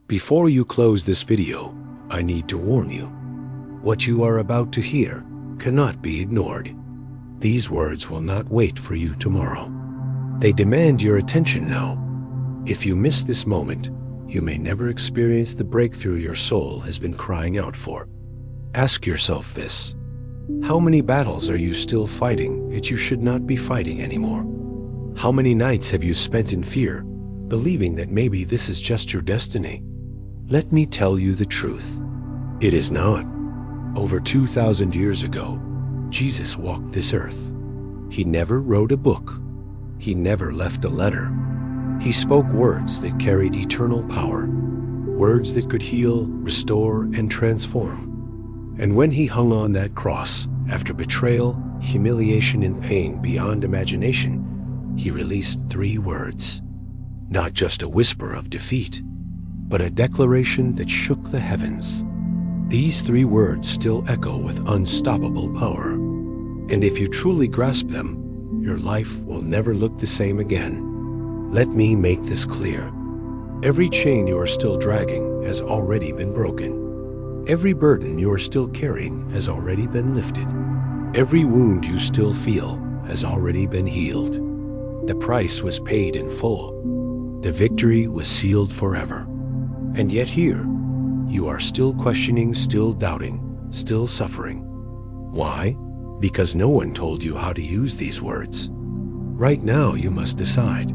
Before you close this video, I need to warn you. What you are about to hear cannot be ignored. These words will not wait for you tomorrow. They demand your attention now. If you miss this moment, you may never experience the breakthrough your soul has been crying out for. Ask yourself this. How many battles are you still fighting that you should not be fighting anymore? How many nights have you spent in fear, believing that maybe this is just your destiny? Let me tell you the truth. It is not. Over 2,000 years ago, Jesus walked this earth. He never wrote a book. He never left a letter. He spoke words that carried eternal power, words that could heal, restore, and transform. And when he hung on that cross, after betrayal, humiliation, and pain beyond imagination, he released 3 words. Not just a whisper of defeat, but a declaration that shook the heavens. These 3 words still echo with unstoppable power. And if you truly grasp them, your life will never look the same again. Let me make this clear. Every chain you are still dragging has already been broken. Every burden you are still carrying has already been lifted. Every wound you still feel has already been healed. The price was paid in full. The victory was sealed forever. And yet here, you are still questioning, still doubting, still suffering. Why? Because no one told you how to use these words. Right now, you must decide.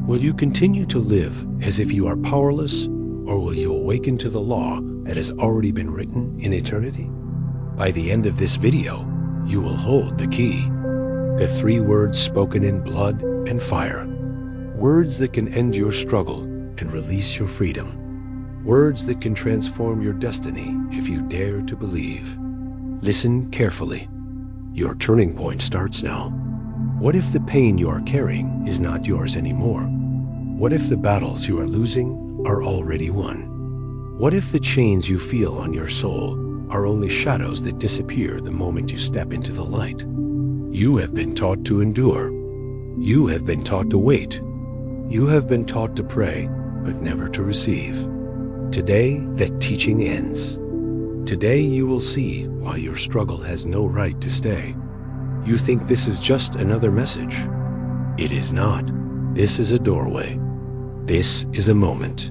Will you continue to live as if you are powerless, or will you awaken to the law that has already been written in eternity? By the end of this video, you will hold the key. The 3 words spoken in blood and fire. Words that can end your struggle and release your freedom. Words that can transform your destiny if you dare to believe. Listen carefully. Your turning point starts now. What if the pain you are carrying is not yours anymore? What if the battles you are losing are already won? What if the chains you feel on your soul are only shadows that disappear the moment you step into the light? You have been taught to endure. You have been taught to wait. You have been taught to pray, but never to receive. Today, that teaching ends. Today, you will see why your struggle has no right to stay. You think this is just another message. It is not. This is a doorway. This is a moment.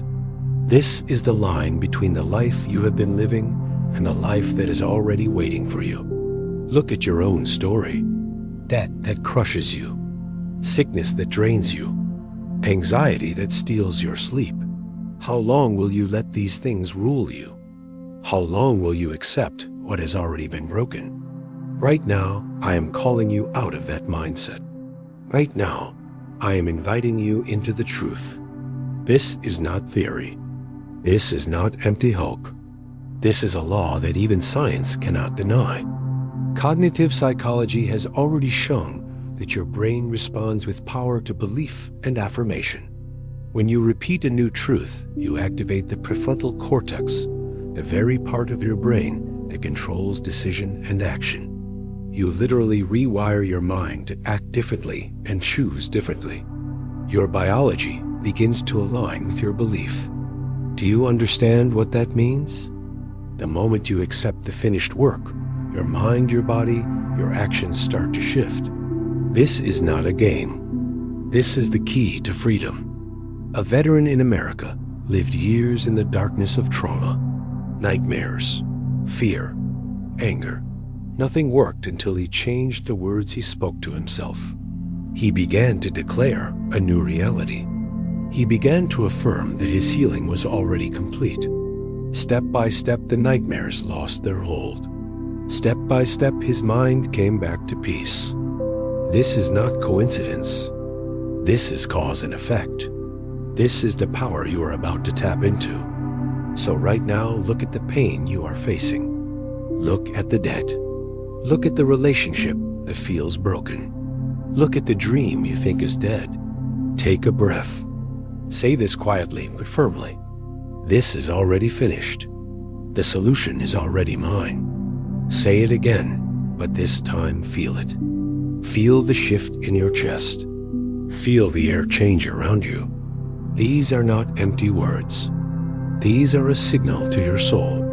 This is the line between the life you have been living and the life that is already waiting for you. Look at your own story. Debt that crushes you. Sickness that drains you. Anxiety that steals your sleep. How long will you let these things rule you? How long will you accept what has already been broken? Right now, I am calling you out of that mindset. Right now, I am inviting you into the truth. This is not theory. This is not empty hope. This is a law that even science cannot deny. Cognitive psychology has already shown that your brain responds with power to belief and affirmation. When you repeat a new truth, you activate the prefrontal cortex, the very part of your brain that controls decision and action. You literally rewire your mind to act differently and choose differently. Your biology begins to align with your belief. Do you understand what that means? The moment you accept the finished work, your mind, your body, your actions start to shift. This is not a game. This is the key to freedom. A veteran in America lived years in the darkness of trauma, nightmares, fear, anger. Nothing worked until he changed the words he spoke to himself. He began to declare a new reality. He began to affirm that his healing was already complete. Step by step, the nightmares lost their hold. Step by step, his mind came back to peace. This is not coincidence. This is cause and effect. This is the power you are about to tap into. So right now, look at the pain you are facing. Look at the debt. Look at the relationship that feels broken. Look at the dream you think is dead. Take a breath. Say this quietly but firmly. This is already finished. The solution is already mine. Say it again, but this time feel it. Feel the shift in your chest. Feel the air change around you. These are not empty words. These are a signal to your soul,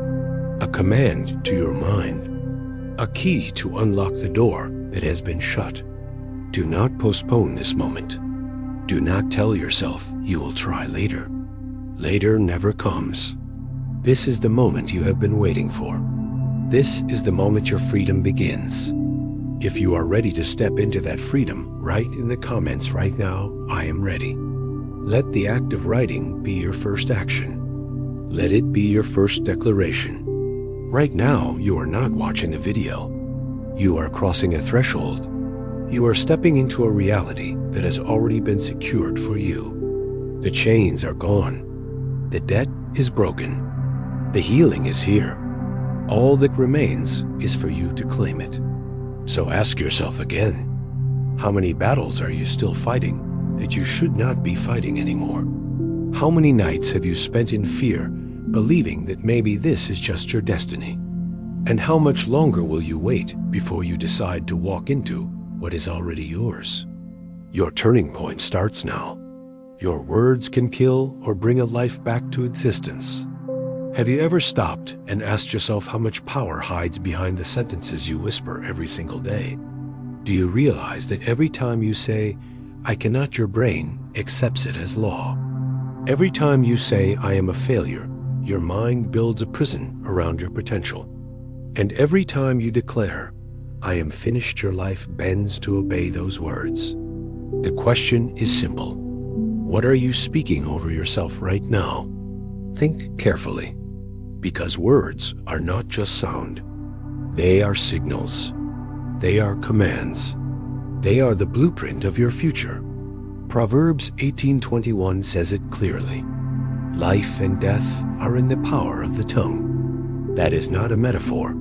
a command to your mind, a key to unlock the door that has been shut. Do not postpone this moment. Do not tell yourself you will try later. Later never comes. This is the moment you have been waiting for. This is the moment your freedom begins. If you are ready to step into that freedom, write in the comments right now, "I am ready." Let the act of writing be your first action. Let it be your first declaration. Right now, you are not watching the video. You are crossing a threshold. You are stepping into a reality that has already been secured for you. The chains are gone. The debt is broken. The healing is here. All that remains is for you to claim it. So ask yourself again, how many battles are you still fighting that you should not be fighting anymore? How many nights have you spent in fear, believing that maybe this is just your destiny? And how much longer will you wait before you decide to walk into what is already yours? Your turning point starts now. Your words can kill or bring a life back to existence. Have you ever stopped and asked yourself how much power hides behind the sentences you whisper every single day? Do you realize that every time you say, "I cannot," your brain accepts it as law? Every time you say, "I am a failure," your mind builds a prison around your potential. And every time you declare, "I am finished," your life bends to obey those words. The question is simple. What are you speaking over yourself right now? Think carefully, because words are not just sound. They are signals. They are commands. They are the blueprint of your future. Proverbs 18:21 says it clearly. Life and death are in the power of the tongue. That is not a metaphor.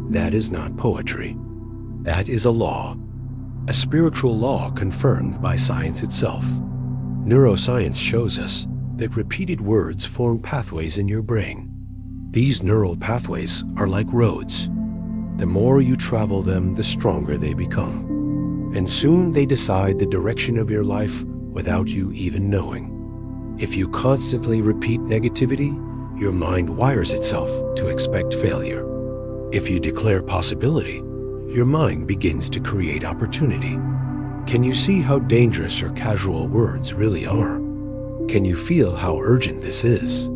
That is not poetry. That is a law, a spiritual law confirmed by science itself. Neuroscience shows us that repeated words form pathways in your brain. These neural pathways are like roads. The more you travel them, the stronger they become. And soon they decide the direction of your life without you even knowing. If you constantly repeat negativity, your mind wires itself to expect failure. If you declare possibility, your mind begins to create opportunity. Can you see how dangerous your casual words really are? Can you feel how urgent this is?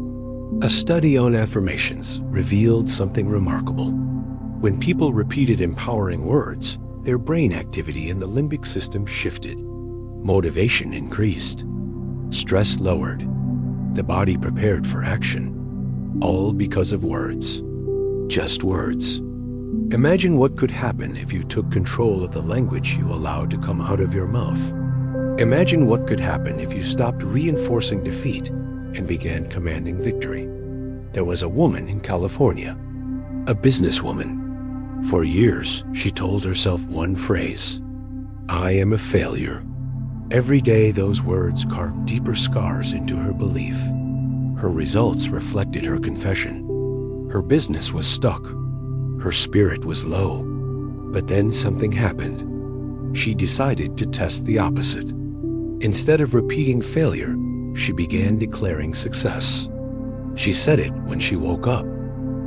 A study on affirmations revealed something remarkable. When people repeated empowering words, their brain activity in the limbic system shifted. Motivation increased. Stress lowered. The body prepared for action. All because of words. Just words. Imagine what could happen if you took control of the language you allowed to come out of your mouth. Imagine what could happen if you stopped reinforcing defeat and began commanding victory. There was a woman in California, a businesswoman. For years, she told herself one phrase, "I am a failure." Every day, those words carved deeper scars into her belief. Her results reflected her confession. Her business was stuck. Her spirit was low. But then something happened. She decided to test the opposite. Instead of repeating failure, she began declaring success. She said it when she woke up.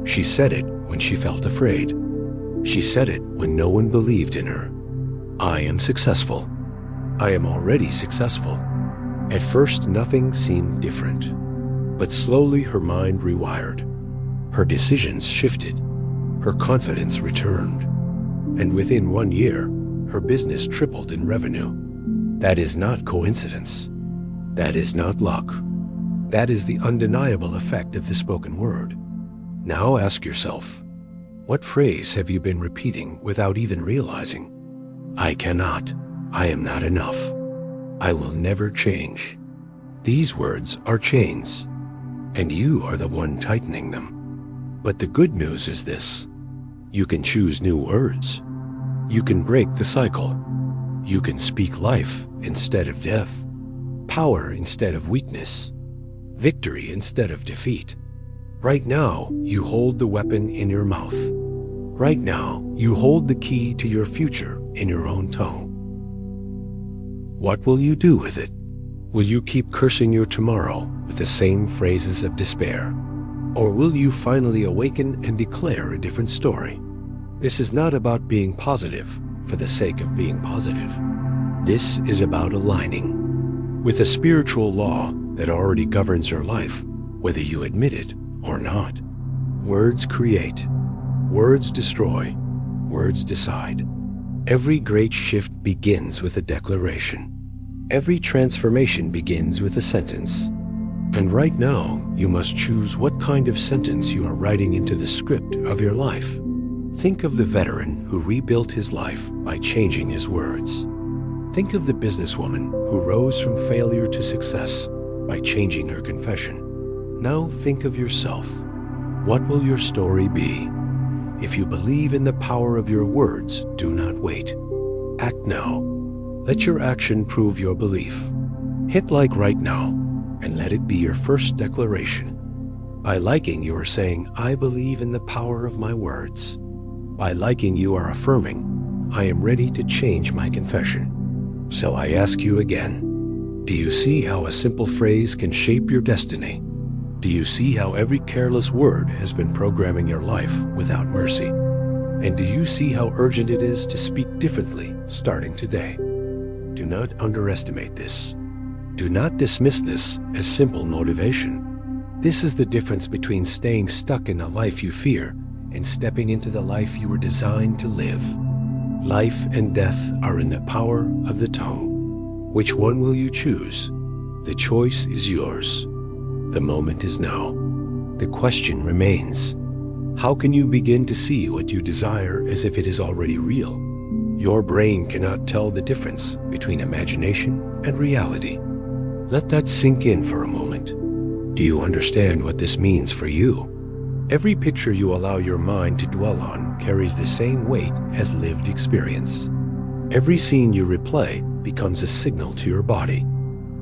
She said it when she felt afraid. She said it when no one believed in her. "I am successful. I am already successful." At first, nothing seemed different. But slowly her mind rewired. Her decisions shifted. Her confidence returned. And within 1 year, her business tripled in revenue. That is not coincidence. That is not luck. That is the undeniable effect of the spoken word. Now ask yourself, what phrase have you been repeating without even realizing? I cannot. I am not enough. I will never change. These words are chains, and you are the one tightening them. But the good news is this. You can choose new words. You can break the cycle. You can speak life instead of death, power instead of weakness, victory instead of defeat. Right now, you hold the weapon in your mouth. Right now, you hold the key to your future in your own tongue. What will you do with it? Will you keep cursing your tomorrow with the same phrases of despair? Or will you finally awaken and declare a different story? This is not about being positive for the sake of being positive. This is about aligning with a spiritual law that already governs your life, whether you admit it or not. Words create, words destroy, words decide. Every great shift begins with a declaration. Every transformation begins with a sentence. And right now, you must choose what kind of sentence you are writing into the script of your life. Think of the veteran who rebuilt his life by changing his words. Think of the businesswoman who rose from failure to success by changing her confession. Now think of yourself. What will your story be? If you believe in the power of your words, do not wait. Act now. Let your action prove your belief. Hit like right now and let it be your first declaration. By liking, you are saying, I believe in the power of my words. By liking, you are affirming, I am ready to change my confession. So I ask you again, do you see how a simple phrase can shape your destiny? Do you see how every careless word has been programming your life without mercy? And do you see how urgent it is to speak differently starting today? Do not underestimate this. Do not dismiss this as simple motivation. This is the difference between staying stuck in the life you fear and stepping into the life you were designed to live. Life and death are in the power of the tongue. Which one will you choose? The choice is yours. The moment is now. The question remains, how can you begin to see what you desire as if it is already real? Your brain cannot tell the difference between imagination and reality. Let that sink in for a moment. Do you understand what this means for you? Every picture you allow your mind to dwell on carries the same weight as lived experience. Every scene you replay becomes a signal to your body.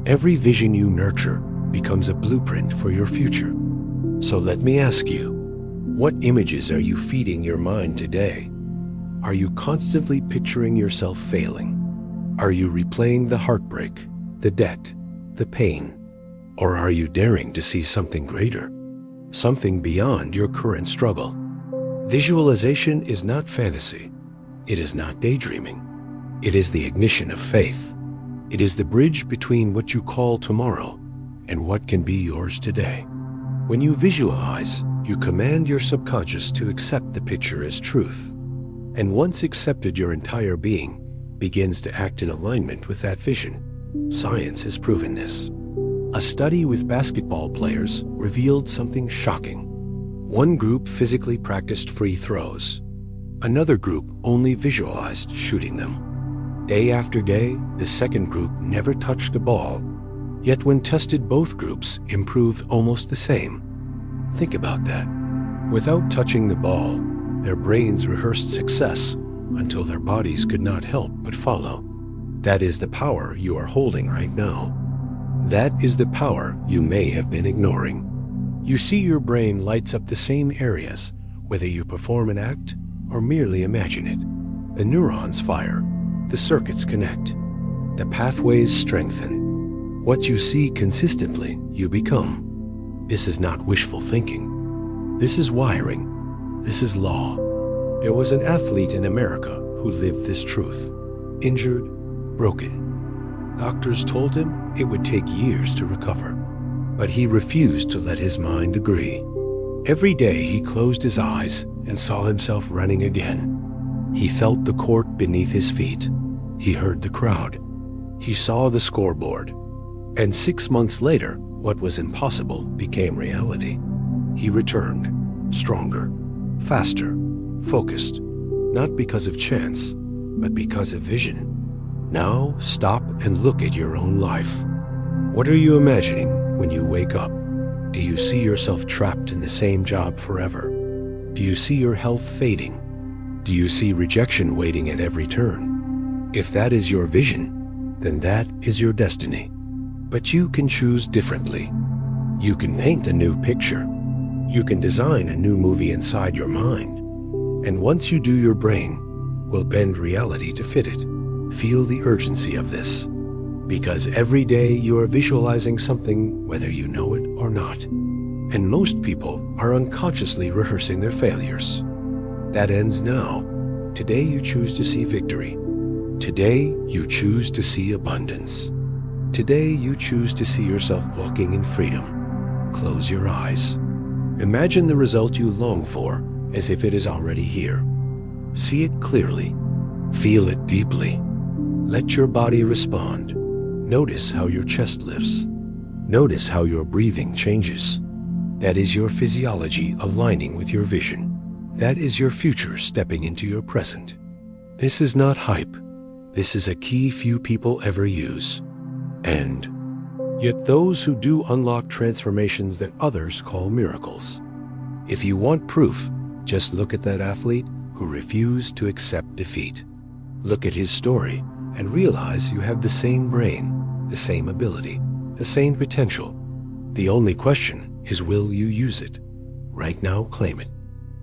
Every vision you nurture becomes a blueprint for your future. So let me ask you, what images are you feeding your mind today? Are you constantly picturing yourself failing? Are you replaying the heartbreak, the debt, the pain? Or are you daring to see something greater, something beyond your current struggle? Visualization is not fantasy. It is not daydreaming. It is the ignition of faith. It is the bridge between what you call tomorrow and what can be yours today. When you visualize, you command your subconscious to accept the picture as truth. And once accepted, your entire being begins to act in alignment with that vision. Science has proven this. A study with basketball players revealed something shocking. One group physically practiced free throws. Another group only visualized shooting them. Day after day, the second group never touched a ball. Yet when tested, both groups improved almost the same. Think about that. Without touching the ball, their brains rehearsed success until their bodies could not help but follow. That is the power you are holding right now. That is the power you may have been ignoring. You see, your brain lights up the same areas, whether you perform an act or merely imagine it. The neurons fire, the circuits connect, the pathways strengthen. What you see consistently, you become. This is not wishful thinking. This is wiring. This is law. There was an athlete in America who lived this truth. Injured, broken. Doctors told him it would take years to recover, but he refused to let his mind agree. Every day he closed his eyes and saw himself running again. He felt the court beneath his feet. He heard the crowd. He saw the scoreboard. And 6 months later, what was impossible became reality. He returned, stronger, faster, focused, not because of chance, but because of vision. Now stop and look at your own life. What are you imagining when you wake up? Do you see yourself trapped in the same job forever? Do you see your health fading? Do you see rejection waiting at every turn? If that is your vision, then that is your destiny. But you can choose differently. You can paint a new picture. You can design a new movie inside your mind. And once you do, your brain will bend reality to fit it. Feel the urgency of this. Because every day you are visualizing something, whether you know it or not. And most people are unconsciously rehearsing their failures. That ends now. Today you choose to see victory. Today you choose to see abundance. Today you choose to see yourself walking in freedom. Close your eyes. Imagine the result you long for as if it is already here. See it clearly. Feel it deeply. Let your body respond. Notice how your chest lifts. Notice how your breathing changes. That is your physiology aligning with your vision. That is your future stepping into your present. This is not hype. This is a key few people ever use. And yet those who do unlock transformations that others call miracles. If you want proof, just look at that athlete who refused to accept defeat. Look at his story and realize you have the same brain, the same ability, the same potential. The only question is, will you use it? Right now, claim it.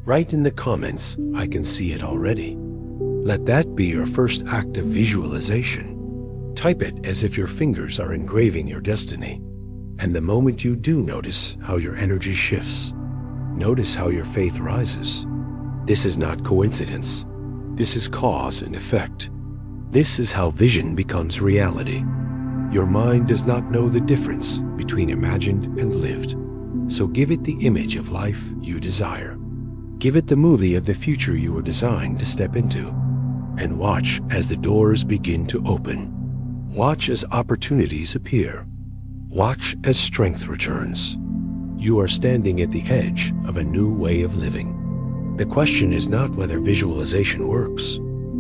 Write in the comments, I can see it already. Let that be your first act of visualization. Type it as if your fingers are engraving your destiny. And the moment you do, notice how your energy shifts. Notice how your faith rises. This is not coincidence. This is cause and effect. This is how vision becomes reality. Your mind does not know the difference between imagined and lived. So give it the image of life you desire. Give it the movie of the future you were designed to step into. And watch as the doors begin to open. Watch as opportunities appear. Watch as strength returns. You are standing at the edge of a new way of living. The question is not whether visualization works.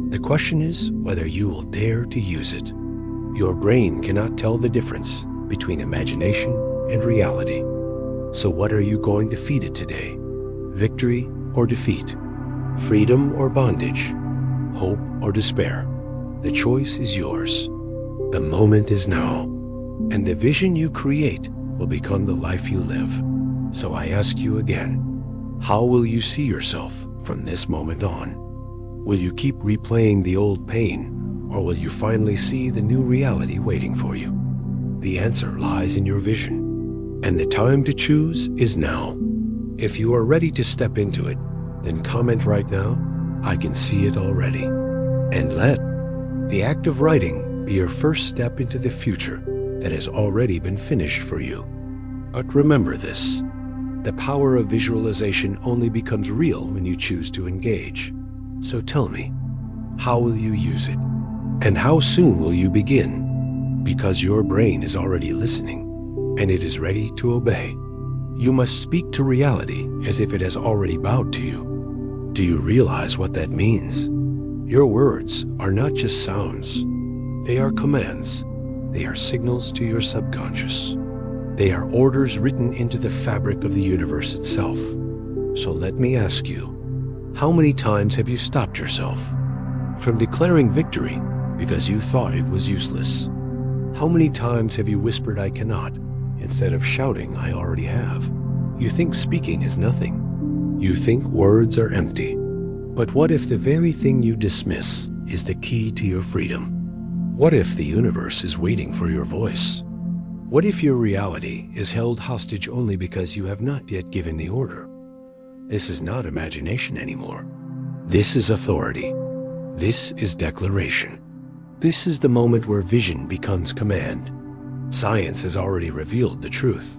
The question is whether you will dare to use it. Your brain cannot tell the difference between imagination and reality. So what are you going to feed it today? Victory or defeat? Freedom or bondage? Hope or despair? The choice is yours. The moment is now, and the vision you create will become the life you live. So I ask you again, how will you see yourself from this moment on? Will you keep replaying the old pain, or will you finally see the new reality waiting for you? The answer lies in your vision, and the time to choose is now. If you are ready to step into it, then comment right now, I can see it already. And let the act of writing be your first step into the future that has already been finished for you. But remember this, the power of visualization only becomes real when you choose to engage. So tell me, how will you use it? And how soon will you begin? Because your brain is already listening, and it is ready to obey. You must speak to reality as if it has already bowed to you. Do you realize what that means? Your words are not just sounds. They are commands. They are signals to your subconscious. They are orders written into the fabric of the universe itself. So let me ask you, how many times have you stopped yourself from declaring victory because you thought it was useless? How many times have you whispered, I cannot, instead of shouting, I already have? You think speaking is nothing. You think words are empty. But what if the very thing you dismiss is the key to your freedom? What if the universe is waiting for your voice? What if your reality is held hostage only because you have not yet given the order? This is not imagination anymore. This is authority. This is declaration. This is the moment where vision becomes command. Science has already revealed the truth.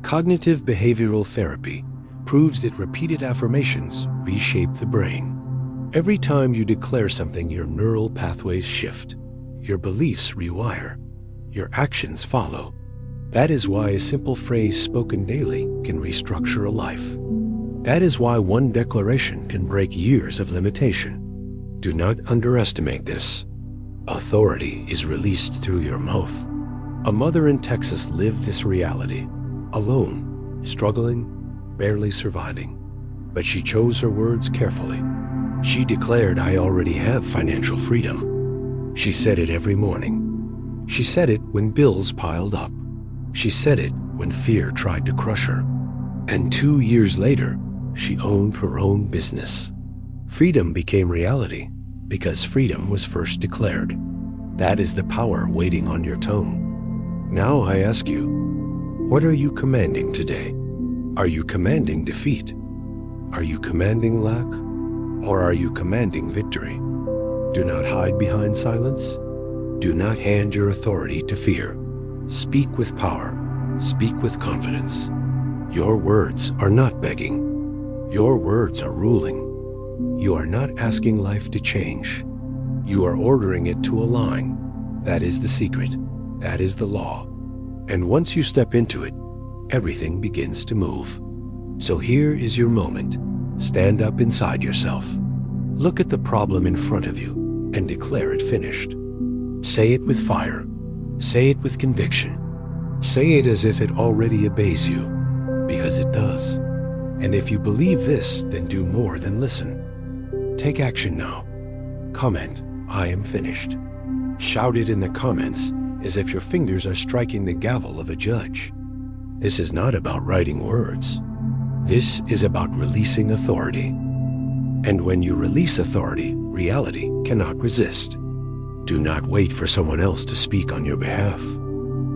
Cognitive behavioral therapy proves that repeated affirmations reshape the brain. Every time you declare something, your neural pathways shift. Your beliefs rewire. Your actions follow. That is why a simple phrase spoken daily can restructure a life. That is why one declaration can break years of limitation. Do not underestimate this. Authority is released through your mouth. A mother in Texas lived this reality, alone, struggling, barely surviving. But she chose her words carefully. She declared, I already have financial freedom. She said it every morning. She said it when bills piled up. She said it when fear tried to crush her. And 2 years later, she owned her own business. Freedom became reality because freedom was first declared. That is the power waiting on your tongue. Now I ask you, what are you commanding today? Are you commanding defeat? Are you commanding lack? Or are you commanding victory? Do not hide behind silence. Do not hand your authority to fear. Speak with power. Speak with confidence. Your words are not begging. Your words are ruling. You are not asking life to change. You are ordering it to align. That is the secret. That is the law. And once you step into it, everything begins to move. So here is your moment. Stand up inside yourself. Look at the problem in front of you and declare it finished. Say it with fire. Say it with conviction. Say it as if it already obeys you, because it does. And if you believe this, then do more than listen. Take action now. Comment, "I am finished." Shout it in the comments as if your fingers are striking the gavel of a judge. This is not about writing words. This is about releasing authority. And when you release authority, reality cannot resist. Do not wait for someone else to speak on your behalf.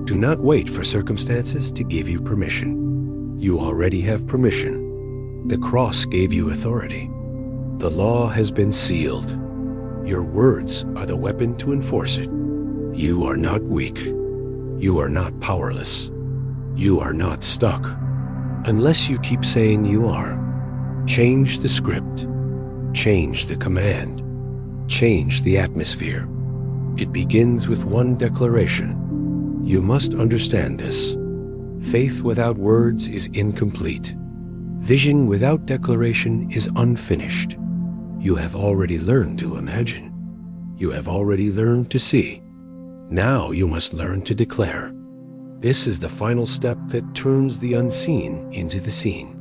Do not wait for circumstances to give you permission. You already have permission. The cross gave you authority. The law has been sealed. Your words are the weapon to enforce it. You are not weak. You are not powerless. You are not stuck. Unless you keep saying you are. Change the script. Change the command. Change the atmosphere. It begins with one declaration. You must understand this. Faith without words is incomplete. Vision without declaration is unfinished. You have already learned to imagine. You have already learned to see. Now you must learn to declare. This is the final step that turns the unseen into the seen.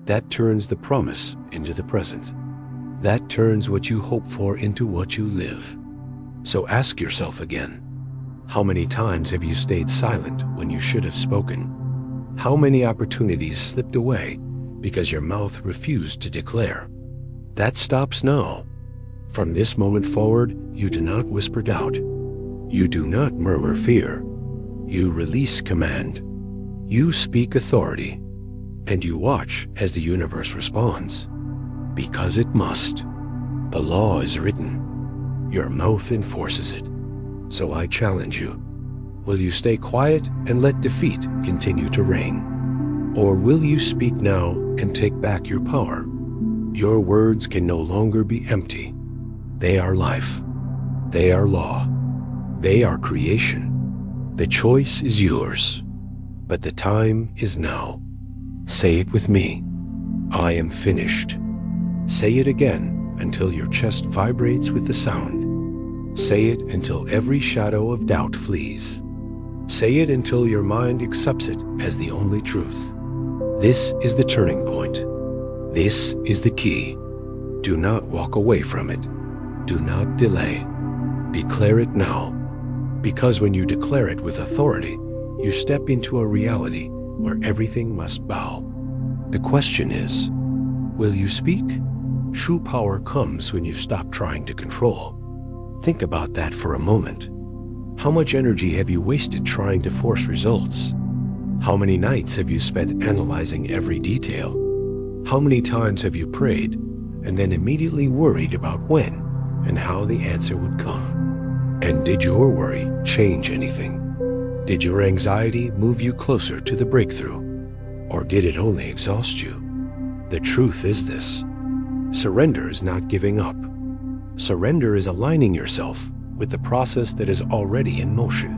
That turns the promise into the present. That turns what you hope for into what you live. So ask yourself again, how many times have you stayed silent when you should have spoken? How many opportunities slipped away because your mouth refused to declare? That stops now. From this moment forward, you do not whisper doubt. You do not murmur fear. You release command. You speak authority. And you watch as the universe responds. Because it must. The law is written. Your mouth enforces it. So I challenge you. Will you stay quiet and let defeat continue to reign? Or will you speak now and take back your power? Your words can no longer be empty. They are life. They are law. They are creation. The choice is yours. But the time is now. Say it with me. I am finished. Say it again until your chest vibrates with the sound. Say it until every shadow of doubt flees. Say it until your mind accepts it as the only truth. This is the turning point. This is the key. Do not walk away from it. Do not delay. Declare it now. Because when you declare it with authority, you step into a reality where everything must bow. The question is, will you speak? True power comes when you stop trying to control. Think about that for a moment. How much energy have you wasted trying to force results? How many nights have you spent analyzing every detail? How many times have you prayed and then immediately worried about when and how the answer would come? And did your worry change anything? Did your anxiety move you closer to the breakthrough? Or did it only exhaust you? The truth is this. Surrender is not giving up. Surrender is aligning yourself with the process that is already in motion.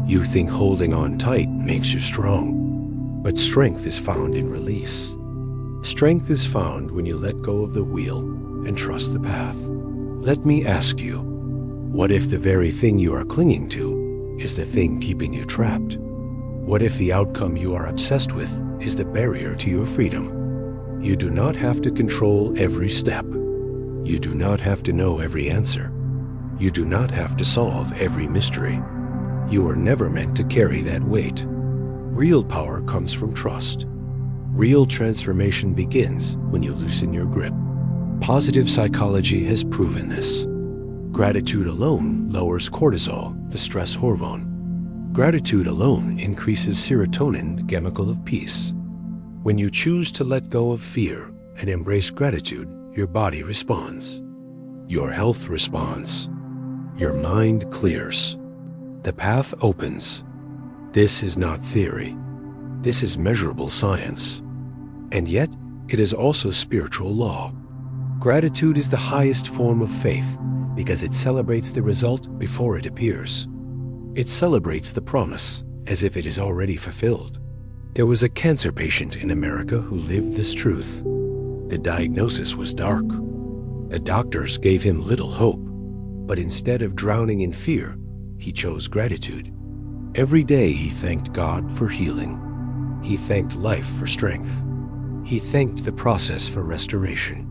You think holding on tight makes you strong, but strength is found in release. Strength is found when you let go of the wheel and trust the path. Let me ask you, what if the very thing you are clinging to is the thing keeping you trapped? What if the outcome you are obsessed with is the barrier to your freedom? You do not have to control every step. You do not have to know every answer. You do not have to solve every mystery. You were never meant to carry that weight. Real power comes from trust. Real transformation begins when you loosen your grip. Positive psychology has proven this. Gratitude alone lowers cortisol, the stress hormone. Gratitude alone increases serotonin, the chemical of peace. When you choose to let go of fear and embrace gratitude, your body responds. Your health responds. Your mind clears. The path opens. This is not theory. This is measurable science. And yet, it is also spiritual law. Gratitude is the highest form of faith because it celebrates the result before it appears. It celebrates the promise as if it is already fulfilled. There was a cancer patient in America who lived this truth. The diagnosis was dark. The doctors gave him little hope, but instead of drowning in fear, he chose gratitude. Every day he thanked God for healing. He thanked life for strength. He thanked the process for restoration.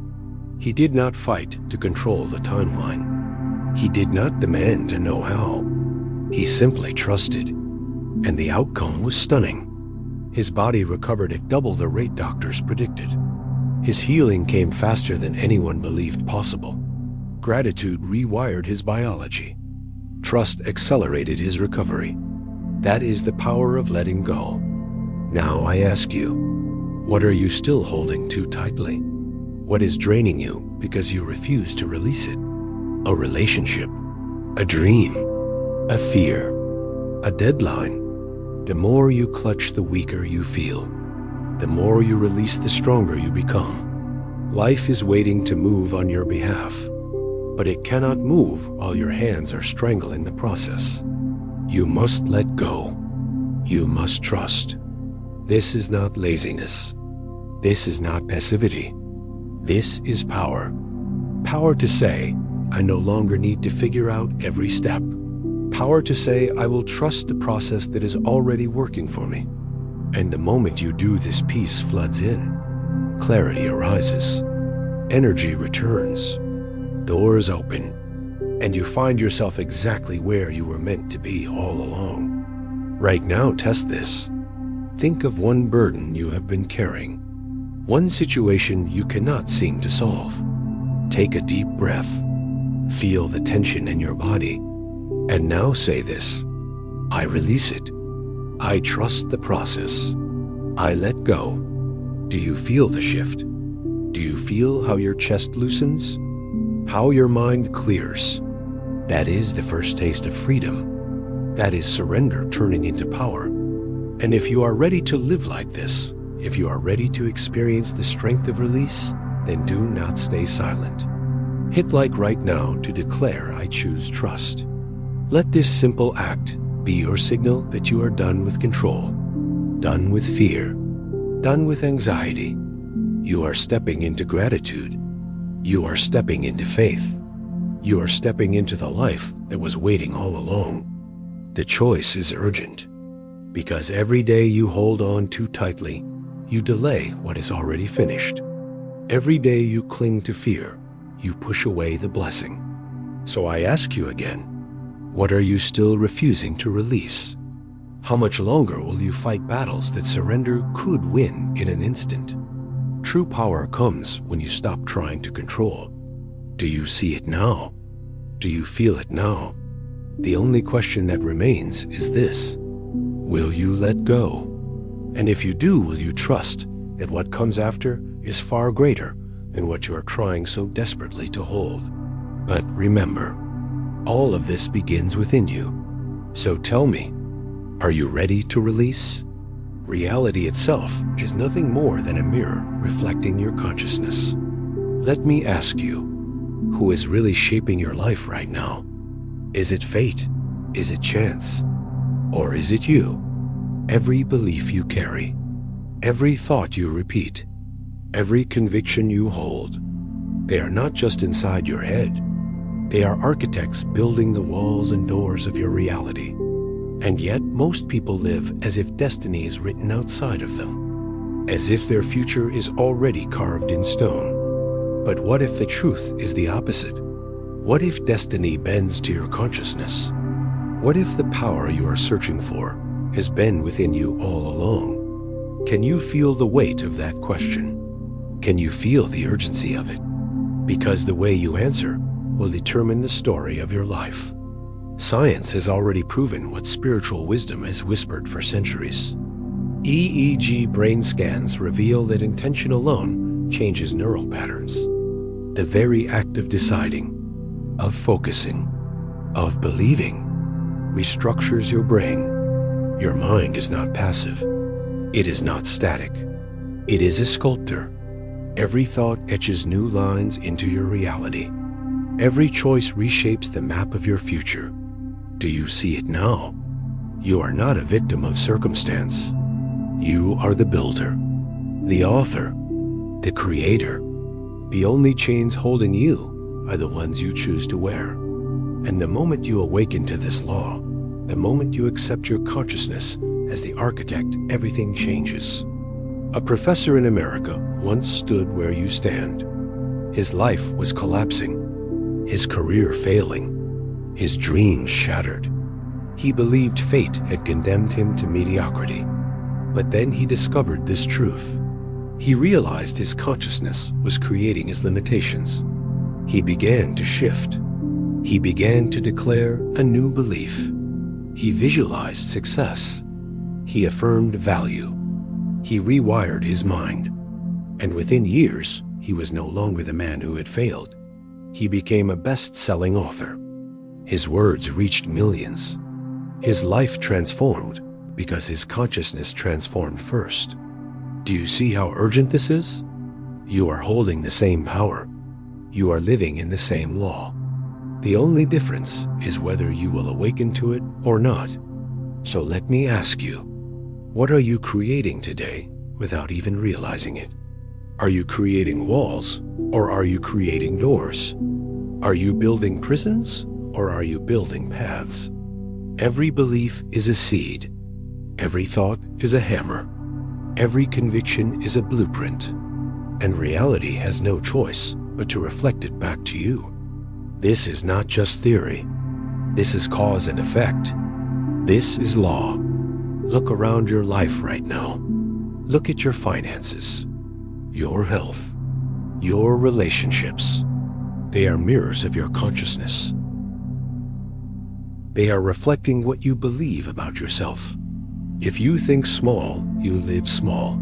He did not fight to control the timeline. He did not demand to know how. He simply trusted, and the outcome was stunning. His body recovered at double the rate doctors predicted. His healing came faster than anyone believed possible. Gratitude rewired his biology. Trust accelerated his recovery. That is the power of letting go. Now I ask you, what are you still holding too tightly? What is draining you because you refuse to release it? A relationship, a dream, a fear, a deadline. The more you clutch, the weaker you feel. The more you release, the stronger you become. Life is waiting to move on your behalf, but it cannot move while your hands are strangling the process. You must let go. You must trust. This is not laziness. This is not passivity. This is power. Power to say, I no longer need to figure out every step. Power to say, I will trust the process that is already working for me. And the moment you do, this peace floods in. Clarity arises. Energy returns. Doors open. And you find yourself exactly where you were meant to be all along. Right now, test this. Think of one burden you have been carrying. One situation you cannot seem to solve. Take a deep breath. Feel the tension in your body. And now say this. I release it. I trust the process. I let go. Do you feel the shift? Do you feel how your chest loosens? How your mind clears? That is the first taste of freedom. That is surrender turning into power. And if you are ready to live like this, if you are ready to experience the strength of release, then do not stay silent. Hit like right now to declare I choose trust. Let this simple act be your signal that you are done with control, done with fear, done with anxiety. You are stepping into gratitude. You are stepping into faith. You are stepping into the life that was waiting all along. The choice is urgent, because every day you hold on too tightly, you delay what is already finished. Every day you cling to fear, you push away the blessing. So I ask you again, what are you still refusing to release? How much longer will you fight battles that surrender could win in an instant? True power comes when you stop trying to control. Do you see it now? Do you feel it now? The only question that remains is this. Will you let go? And if you do, will you trust that what comes after is far greater than what you are trying so desperately to hold? But remember, all of this begins within you. So tell me, are you ready to release? Reality itself is nothing more than a mirror reflecting your consciousness. Let me ask you, who is really shaping your life right now? Is it fate? Is it chance? Or is it you? Every belief you carry, every thought you repeat, every conviction you hold, they are not just inside your head. They are architects building the walls and doors of your reality. And yet most people live as if destiny is written outside of them, as if their future is already carved in stone. But what if the truth is the opposite? What if destiny bends to your consciousness? What if the power you are searching for has been within you all along? Can you feel the weight of that question? Can you feel the urgency of it? Because the way you answer will determine the story of your life. Science has already proven what spiritual wisdom has whispered for centuries. EEG brain scans reveal that intention alone changes neural patterns. The very act of deciding, of focusing, of believing, restructures your brain. Your mind is not passive. It is not static. It is a sculptor. Every thought etches new lines into your reality. Every choice reshapes the map of your future. Do you see it now? You are not a victim of circumstance. You are the builder, the author, the creator. The only chains holding you are the ones you choose to wear. And the moment you awaken to this law, the moment you accept your consciousness as the architect, everything changes. A professor in America once stood where you stand. His life was collapsing, his career failing, his dreams shattered. He believed fate had condemned him to mediocrity. But then he discovered this truth. He realized his consciousness was creating his limitations. He began to shift. He began to declare a new belief. He visualized success. He affirmed value. He rewired his mind. And within years, he was no longer the man who had failed. He became a best-selling author. His words reached millions. His life transformed because his consciousness transformed first. Do you see how urgent this is? You are holding the same power. You are living in the same law. The only difference is whether you will awaken to it or not. So let me ask you, what are you creating today without even realizing it? Are you creating walls or are you creating doors? Are you building prisons or are you building paths? Every belief is a seed. Every thought is a hammer. Every conviction is a blueprint. And reality has no choice but to reflect it back to you. This is not just theory. This is cause and effect. This is law. Look around your life right now. Look at your finances, your health, your relationships. They are mirrors of your consciousness. They are reflecting what you believe about yourself. If you think small, you live small.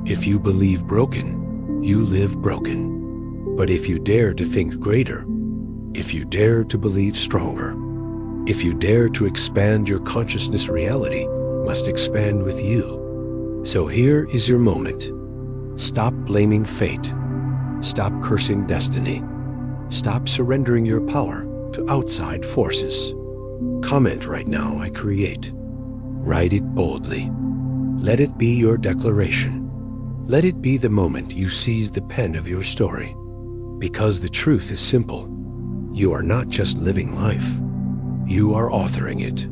If you believe broken, you live broken. But if you dare to think greater, if you dare to believe stronger, if you dare to expand your consciousness, reality must expand with you. So here is your moment. Stop blaming fate. Stop cursing destiny. Stop surrendering your power to outside forces. Comment right now, I create. Write it boldly. Let it be your declaration. Let it be the moment you seize the pen of your story. Because the truth is simple. You are not just living life. You are authoring it.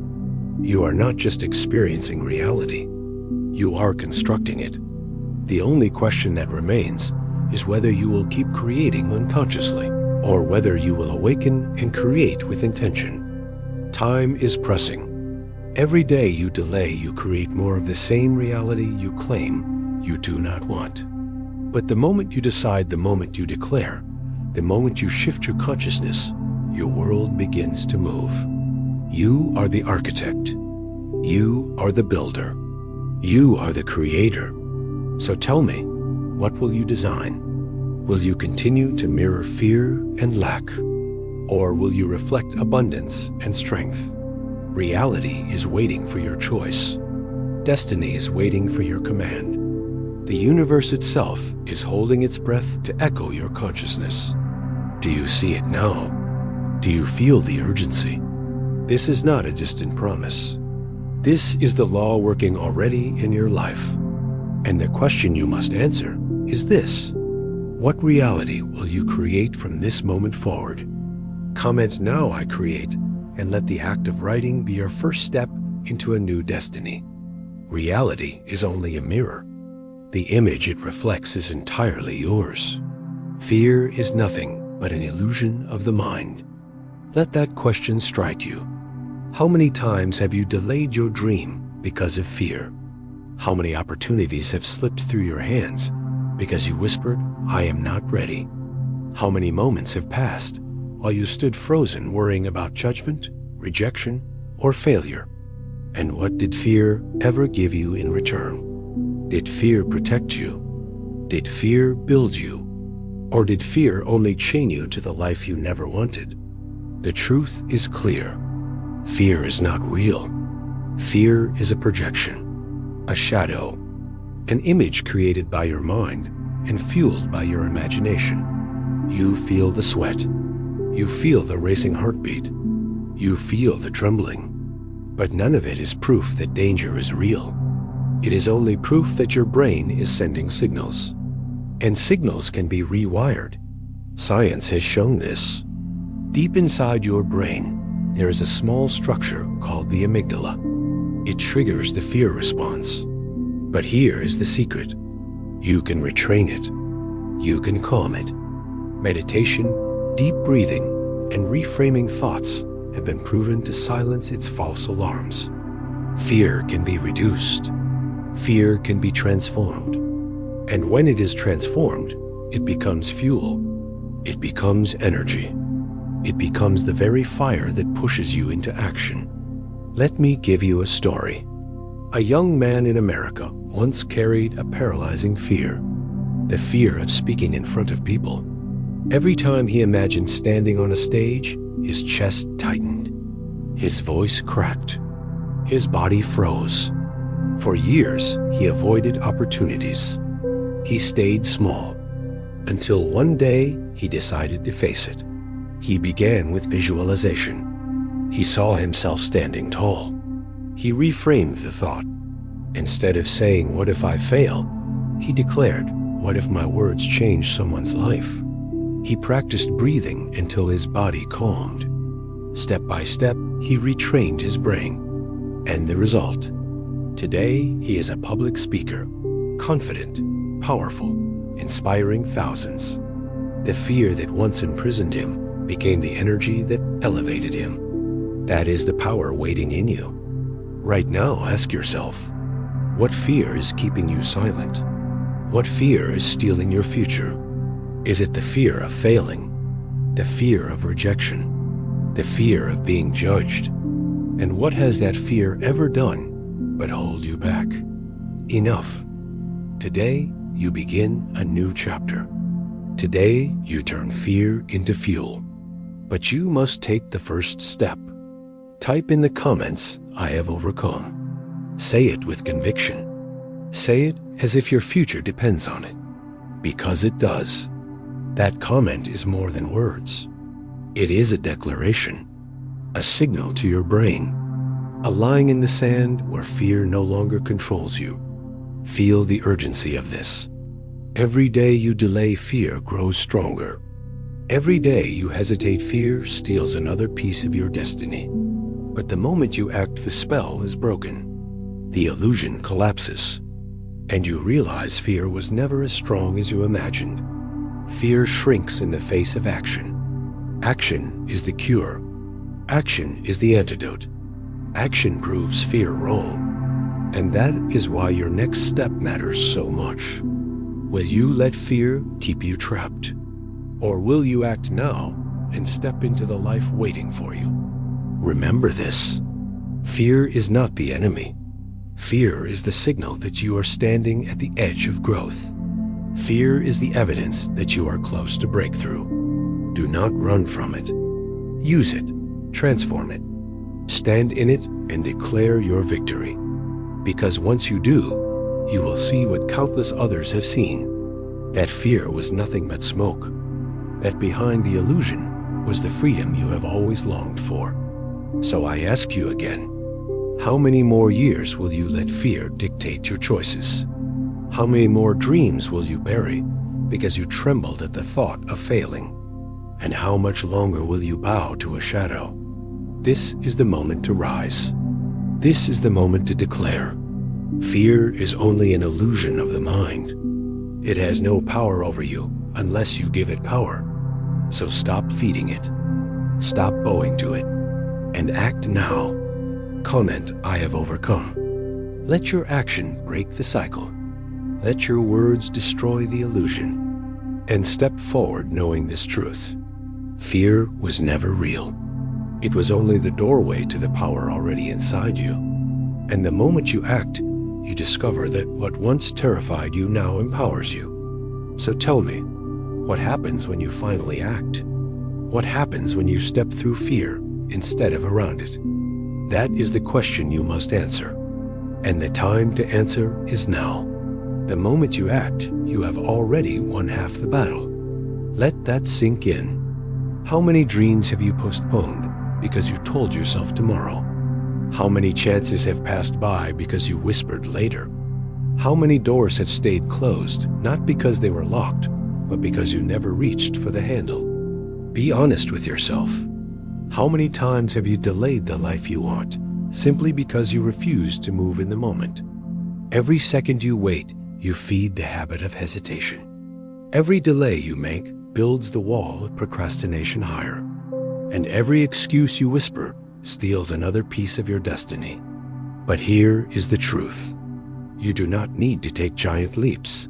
You are not just experiencing reality. You are constructing it. The only question that remains is whether you will keep creating unconsciously or whether you will awaken and create with intention. Time is pressing. Every day you delay, you create more of the same reality you claim you do not want. But the moment you decide, the moment you declare, the moment you shift your consciousness, your world begins to move. You are the architect. You are the builder. You are the creator. So tell me, what will you design? Will you continue to mirror fear and lack? Or will you reflect abundance and strength? Reality is waiting for your choice. Destiny is waiting for your command. The universe itself is holding its breath to echo your consciousness. Do you see it now? Do you feel the urgency? This is not a distant promise. This is the law working already in your life. And the question you must answer is this: what reality will you create from this moment forward? Comment now, I create, and let the act of writing be your first step into a new destiny. Reality is only a mirror. The image it reflects is entirely yours. Fear is nothing but an illusion of the mind. Let that question strike you. How many times have you delayed your dream because of fear? How many opportunities have slipped through your hands because you whispered, "I am not ready"? How many moments have passed while you stood frozen worrying about judgment, rejection, or failure? And what did fear ever give you in return? Did fear protect you? Did fear build you? Or did fear only chain you to the life you never wanted? The truth is clear. Fear is not real. Fear is a projection, a shadow, an image created by your mind and fueled by your imagination. You feel the sweat. You feel the racing heartbeat. You feel the trembling. But none of it is proof that danger is real. It is only proof that your brain is sending signals. And signals can be rewired. Science has shown this. Deep inside your brain, there is a small structure called the amygdala. It triggers the fear response. But here is the secret. You can retrain it. You can calm it. Meditation, deep breathing, and reframing thoughts have been proven to silence its false alarms. Fear can be reduced. Fear can be transformed. And when it is transformed, it becomes fuel. It becomes energy. It becomes the very fire that pushes you into action. Let me give you a story. A young man in America once carried a paralyzing fear, the fear of speaking in front of people. Every time he imagined standing on a stage, his chest tightened, his voice cracked, his body froze. For years, he avoided opportunities. He stayed small, until one day he decided to face it. He began with visualization. He saw himself standing tall. He reframed the thought. Instead of saying, "What if I fail?" he declared, "What if my words change someone's life?" He practiced breathing until his body calmed. Step by step, he retrained his brain. And the result? Today, he is a public speaker, confident, powerful, inspiring thousands. The fear that once imprisoned him became the energy that elevated him. That is the power waiting in you. Right now, ask yourself, what fear is keeping you silent? What fear is stealing your future? Is it the fear of failing? The fear of rejection? The fear of being judged? And what has that fear ever done but hold you back? Enough. Today, you begin a new chapter. Today, you turn fear into fuel. But you must take the first step. Type in the comments, "I have overcome." Say it with conviction. Say it as if your future depends on it. Because it does. That comment is more than words. It is a declaration, a signal to your brain, a line in the sand where fear no longer controls you. Feel the urgency of this. Every day you delay, fear grows stronger. Every day you hesitate, fear steals another piece of your destiny. But the moment you act, the spell is broken. The illusion collapses. And you realize fear was never as strong as you imagined. Fear shrinks in the face of action. Action is the cure. Action is the antidote. Action proves fear wrong. And that is why your next step matters so much. Will you let fear keep you trapped? Or will you act now and step into the life waiting for you? Remember this. Fear is not the enemy. Fear is the signal that you are standing at the edge of growth. Fear is the evidence that you are close to breakthrough. Do not run from it. Use it. Transform it. Stand in it and declare your victory. Because once you do, you will see what countless others have seen. That fear was nothing but smoke. That behind the illusion was the freedom you have always longed for. So I ask you again, how many more years will you let fear dictate your choices? How many more dreams will you bury because you trembled at the thought of failing? And how much longer will you bow to a shadow? This is the moment to rise. This is the moment to declare. Fear is only an illusion of the mind. It has no power over you unless you give it power. So stop feeding it. Stop bowing to it. And act now. Comment, "I have overcome." Let your action break the cycle. Let your words destroy the illusion. And step forward knowing this truth. Fear was never real. It was only the doorway to the power already inside you. And the moment you act, you discover that what once terrified you now empowers you. So tell me, what happens when you finally act? What happens when you step through fear instead of around it? That is the question you must answer. And the time to answer is now. The moment you act, you have already won half the battle. Let that sink in. How many dreams have you postponed because you told yourself tomorrow? How many chances have passed by because you whispered later? How many doors have stayed closed, not because they were locked, but because you never reached for the handle? Be honest with yourself. How many times have you delayed the life you want, simply because you refuse to move in the moment? Every second you wait, you feed the habit of hesitation. Every delay you make builds the wall of procrastination higher. And every excuse you whisper steals another piece of your destiny. But here is the truth. You do not need to take giant leaps.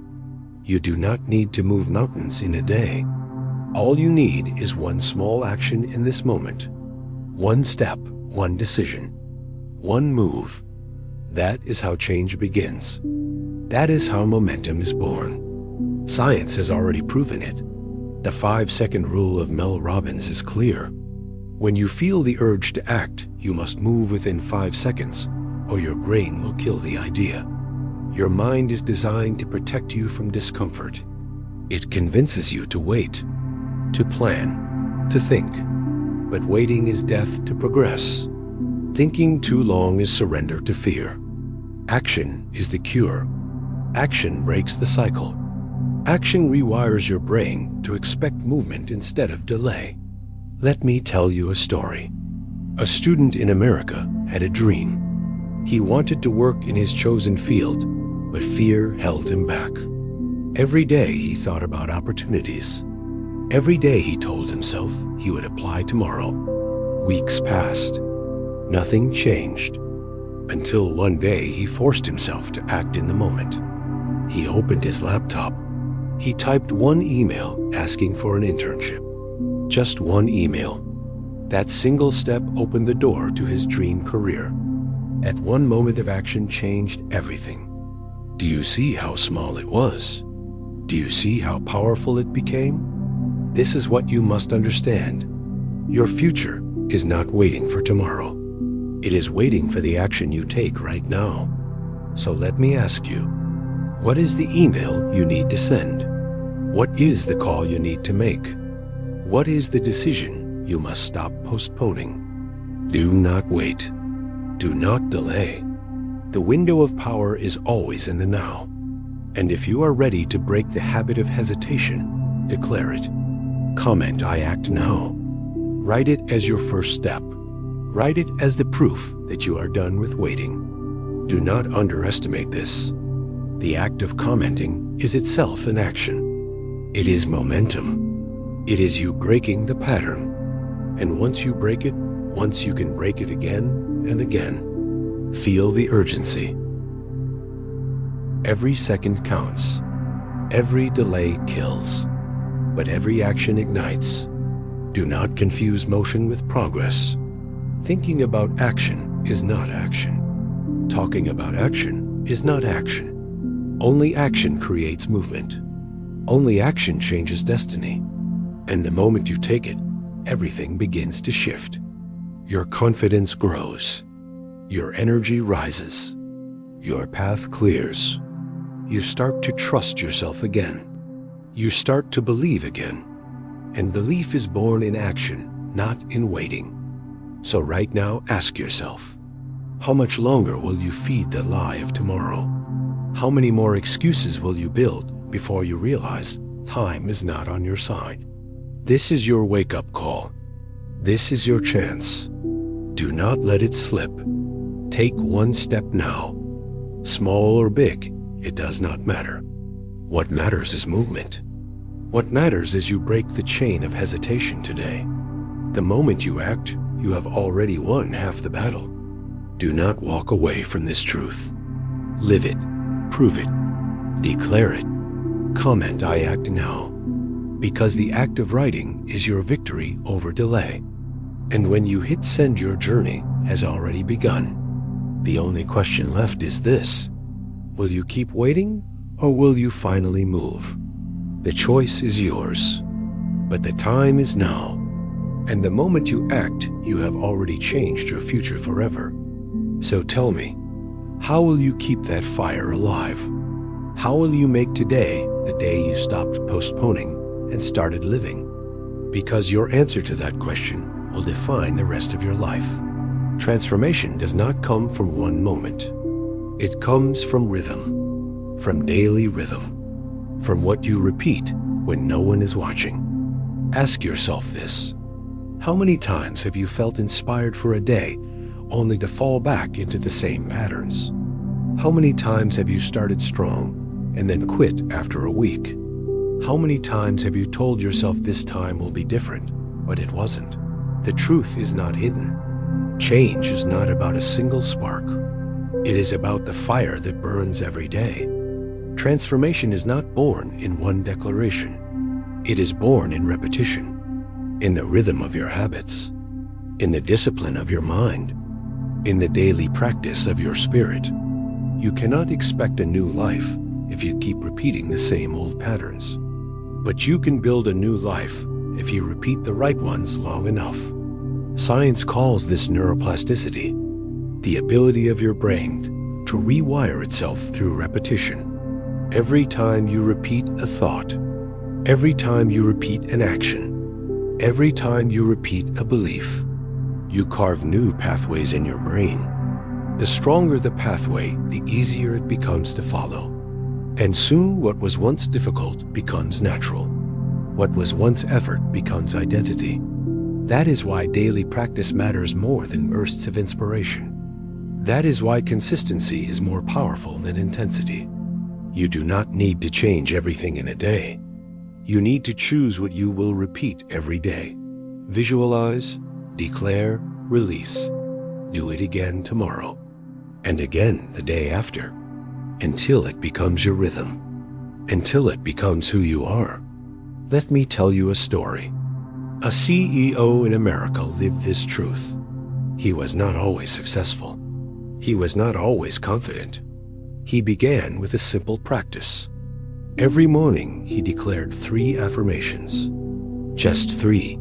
You do not need to move mountains in a day. All you need is one small action in this moment. One step, one decision, one move. That is how change begins. That is how momentum is born. Science has already proven it. The 5-second rule of Mel Robbins is clear. When you feel the urge to act, you must move within 5 seconds, or your brain will kill the idea. Your mind is designed to protect you from discomfort. It convinces you to wait, to plan, to think. But waiting is death to progress. Thinking too long is surrender to fear. Action is the cure. Action breaks the cycle. Action rewires your brain to expect movement instead of delay. Let me tell you a story. A student in America had a dream. He wanted to work in his chosen field, but fear held him back. Every day he thought about opportunities. Every day he told himself he would apply tomorrow. Weeks passed. Nothing changed. Until one day he forced himself to act in the moment. He opened his laptop. He typed one email asking for an internship. Just one email. That single step opened the door to his dream career. At one moment of action changed everything. Do you see how small it was? Do you see how powerful it became? This is what you must understand. Your future is not waiting for tomorrow. It is waiting for the action you take right now. So let me ask you, what is the email you need to send? What is the call you need to make? What is the decision you must stop postponing? Do not wait. Do not delay. The window of power is always in the now. And if you are ready to break the habit of hesitation, declare it. Comment, "I act now." Write it as your first step. Write it as the proof that you are done with waiting. Do not underestimate this. The act of commenting is itself an action. It is momentum. It is you breaking the pattern. And once you break it, once you can break it again and again, feel the urgency. Every second counts. Every delay kills. But every action ignites. Do not confuse motion with progress. Thinking about action is not action. Talking about action is not action. Only action creates movement. Only action changes destiny. And the moment you take it, everything begins to shift. Your confidence grows. Your energy rises. Your path clears. You start to trust yourself again. You start to believe again. And belief is born in action, not in waiting. So right now, ask yourself, how much longer will you feed the lie of tomorrow? How many more excuses will you build before you realize time is not on your side? This is your wake-up call. This is your chance. Do not let it slip. Take one step now. Small or big, it does not matter. What matters is movement. What matters is you break the chain of hesitation today. The moment you act, you have already won half the battle. Do not walk away from this truth. Live it. Prove it. Declare it. Comment, "I act now." Because the act of writing is your victory over delay. And when you hit send, your journey has already begun. The only question left is this: Will you keep waiting, or will you finally move? The choice is yours, but the time is now. And the moment you act, you have already changed your future forever. So tell me, how will you keep that fire alive? How will you make today the day you stopped postponing and started living? Because your answer to that question will define the rest of your life. Transformation does not come from one moment. It comes from rhythm, from daily rhythm, from what you repeat when no one is watching. Ask yourself this. How many times have you felt inspired for a day only to fall back into the same patterns? How many times have you started strong and then quit after a week? How many times have you told yourself this time will be different, but it wasn't? The truth is not hidden. Change is not about a single spark. It is about the fire that burns every day. Transformation is not born in one declaration. It is born in repetition, in the rhythm of your habits, in the discipline of your mind, in the daily practice of your spirit. You cannot expect a new life if you keep repeating the same old patterns. But you can build a new life if you repeat the right ones long enough. Science calls this neuroplasticity, the ability of your brain to rewire itself through repetition. Every time you repeat a thought, every time you repeat an action, every time you repeat a belief, you carve new pathways in your brain. The stronger the pathway, the easier it becomes to follow. And soon what was once difficult becomes natural. What was once effort becomes identity. That is why daily practice matters more than bursts of inspiration. That is why consistency is more powerful than intensity. You do not need to change everything in a day. You need to choose what you will repeat every day. Visualize, declare, release. Do it again tomorrow, and again the day after, until it becomes your rhythm, until it becomes who you are. Let me tell you a story. A CEO in America lived this truth. He was not always successful. He was not always confident. He began with a simple practice. Every morning, he declared 3 affirmations. Just 3.